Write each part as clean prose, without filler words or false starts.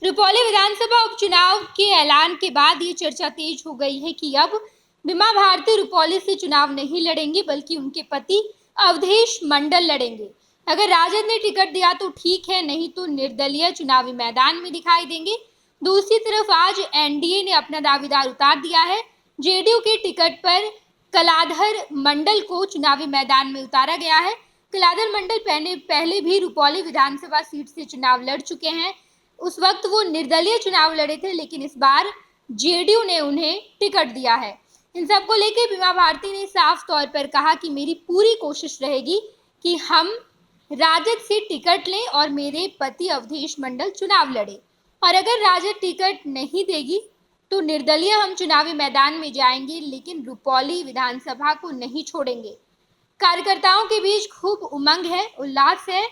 रुपौली विधानसभा उपचुनाव के ऐलान के बाद ये चर्चा तेज हो गई है कि अब बीमा भारती रुपौली से चुनाव नहीं लड़ेंगी, बल्कि उनके पति अवधेश मंडल लड़ेंगे। अगर राजद ने टिकट दिया तो ठीक है, नहीं तो निर्दलीय चुनावी मैदान में दिखाई देंगे। दूसरी तरफ आज एनडीए ने अपना दावेदार उतार दिया है। जेडीयू के टिकट पर कलाधर मंडल को चुनावी मैदान में उतारा गया है। कलाधर मंडल पहले भी रुपौली विधानसभा सीट से चुनाव लड़ चुके हैं। उस वक्त वो निर्दलीय चुनाव लड़े थे, लेकिन इस बार जेडीयू ने उन्हें टिकट दिया है। इन सब को लेकर बीमा भारती ने साफ तौर पर कहा कि मेरी पूरी कोशिश रहेगी कि हम राजद से टिकट लें और मेरे पति अवधेश मंडल चुनाव लड़े, और अगर राजद टिकट नहीं देगी तो निर्दलीय हम चुनावी मैदान में जाएंगे, लेकिन रुपौली विधानसभा को नहीं छोड़ेंगे। कार्यकर्ताओं के बीच खूब उमंग है, उल्लास है।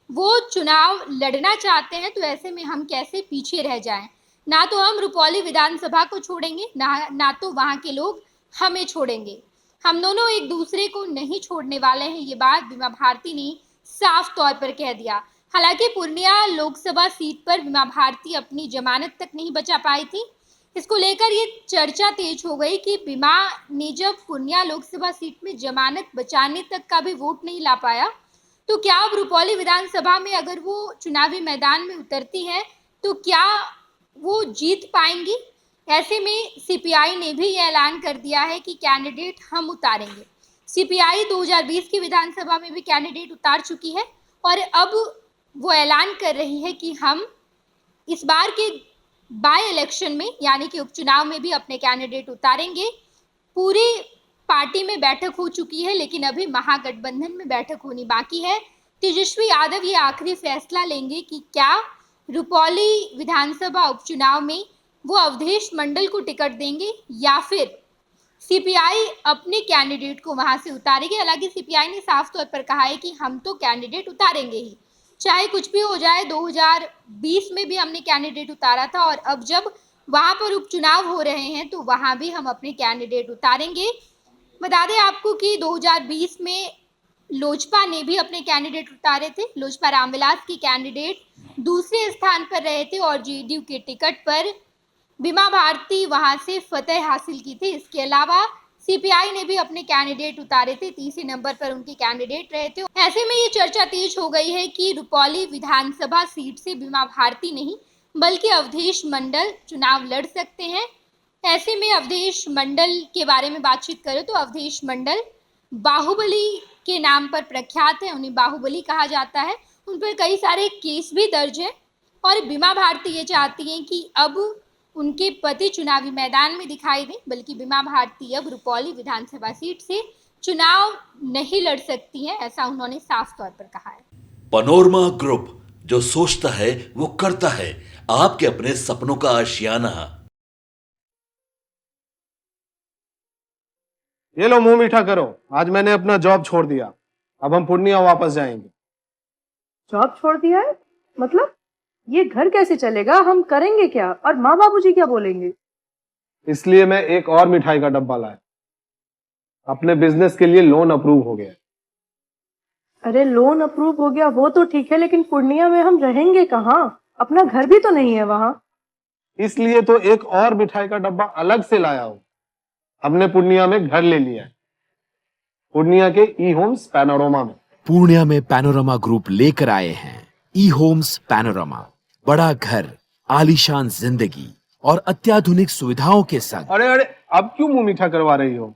वो चुनाव लड़ना चाहते हैं, तो ऐसे में हम कैसे पीछे रह जाएं। ना तो हम रुपौली विधानसभा को छोड़ेंगे, ना तो वहां के लोग हमें छोड़ेंगे। हम दोनों एक दूसरे को नहीं छोड़ने वाले हैं। ये बात बीमा भारती ने साफ तौर पर कह दिया। हालांकि पूर्णिया लोकसभा सीट पर बीमा भारती अपनी जमानत तक नहीं बचा पाई थी। इसको लेकर ये चर्चा तेज हो गई कि बीमा ने जब पूर्णिया लोकसभा सीट में जमानत बचाने तक का भी वोट नहीं ला पाया, तो क्या अब रुपौली विधानसभा में अगर वो चुनावी मैदान में उतरती है तो क्या वो जीत पाएंगी। ऐसे में सीपीआई ने भी ये ऐलान कर दिया है कि कैंडिडेट हम उतारेंगे। सीपीआई 2020 की विधानसभा में भी कैंडिडेट उतार चुकी है और अब वो ऐलान कर रही है कि हम इस बार के बाय इलेक्शन में यानी कि उपचुनाव में भी अपने कैंडिडेट उतारेंगे। पूरी पार्टी में बैठक हो चुकी है, लेकिन अभी महागठबंधन में बैठक होनी बाकी है। तेजस्वी यादव ये आखिरी फैसला लेंगे कि क्या रुपौली विधानसभा उपचुनाव में वो अवधेश मंडल को टिकट देंगे या फिर सीपीआई अपने कैंडिडेट को वहां से उतारेगी। हालांकि सीपीआई ने साफ तौर पर कहा है कि हम तो कैंडिडेट उतारेंगे ही, चाहे कुछ भी हो जाए। 2020 में भी हमने कैंडिडेट उतारा था और अब जब वहां पर उपचुनाव हो रहे हैं तो वहां भी हम अपने कैंडिडेट उतारेंगे। बता दें आपको कि 2020 में लोजपा ने भी अपने कैंडिडेट उतारे थे। लोजपा रामविलास की कैंडिडेट दूसरे स्थान पर रहे थे और जेडीयू के टिकट पर बीमा भारती वहां से फतेह हासिल की थी। इसके अलावा सीपीआई ने भी अपने कैंडिडेट उतारे थे, तीसरे नंबर पर उनके कैंडिडेट रहे थे। ऐसे में ये चर्चा तेज हो गई है कि रुपौली विधानसभा सीट से बीमा भारती नहीं बल्कि अवधेश मंडल चुनाव लड़ सकते हैं। ऐसे में अवधेश मंडल के बारे में बातचीत करें तो अवधेश मंडल बाहुबली के नाम पर प्रख्यात है, उन्हें बाहुबली कहा जाता है। उन पर कई सारे केस भी दर्ज हैं और बीमा भारती ये चाहती हैं कि अब उनके पति चुनावी मैदान में दिखाई दें, बल्कि बीमा भारती अब रुपौली विधानसभा सीट से चुनाव नहीं लड़ सकती हैं, ऐसा उन्होंने साफ तौर पर कहा है। पनोरमा ग्रुप, जो सोचता है वो करता है। आपके अपने सपनों का आशियाना। ये लो, मुंह मीठा करो। आज मैंने अपना जॉब छोड़ दिया, अब हम पूर्णिया वापस जाएंगे। जॉब छोड़ दिया है? मतलब ये घर कैसे चलेगा? हम करेंगे क्या? और माँ बाबूजी क्या बोलेंगे? इसलिए मैं एक और मिठाई का डब्बा लाया। अपने बिजनेस के लिए लोन अप्रूव हो गया। अरे लोन अप्रूव हो गया वो तो ठीक है, लेकिन पूर्णिया में हम रहेंगे कहाँ? अपना घर भी तो नहीं है वहां। इसलिए तो एक और मिठाई का डब्बा अलग से लाया हूं। हमने पूर्णिया में घर ले लिया है, पूर्णिया के ई होम्स पैनोरमा में। पूर्णिया में पैनोरमा ग्रुप लेकर आए हैं ई होम्स पैनोरमा। बड़ा घर, आलीशान जिंदगी और अत्याधुनिक सुविधाओं के संग। अरे अरे, अब क्यों मुंह मीठा करवा रही हो?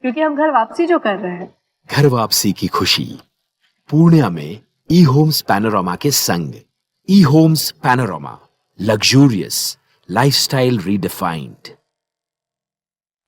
क्योंकि हम घर वापसी जो कर रहे हैं। घर वापसी की खुशी पूर्णिया में ई होम्स पैनोरमा के संग। E Homes Panorama, luxurious lifestyle redefined.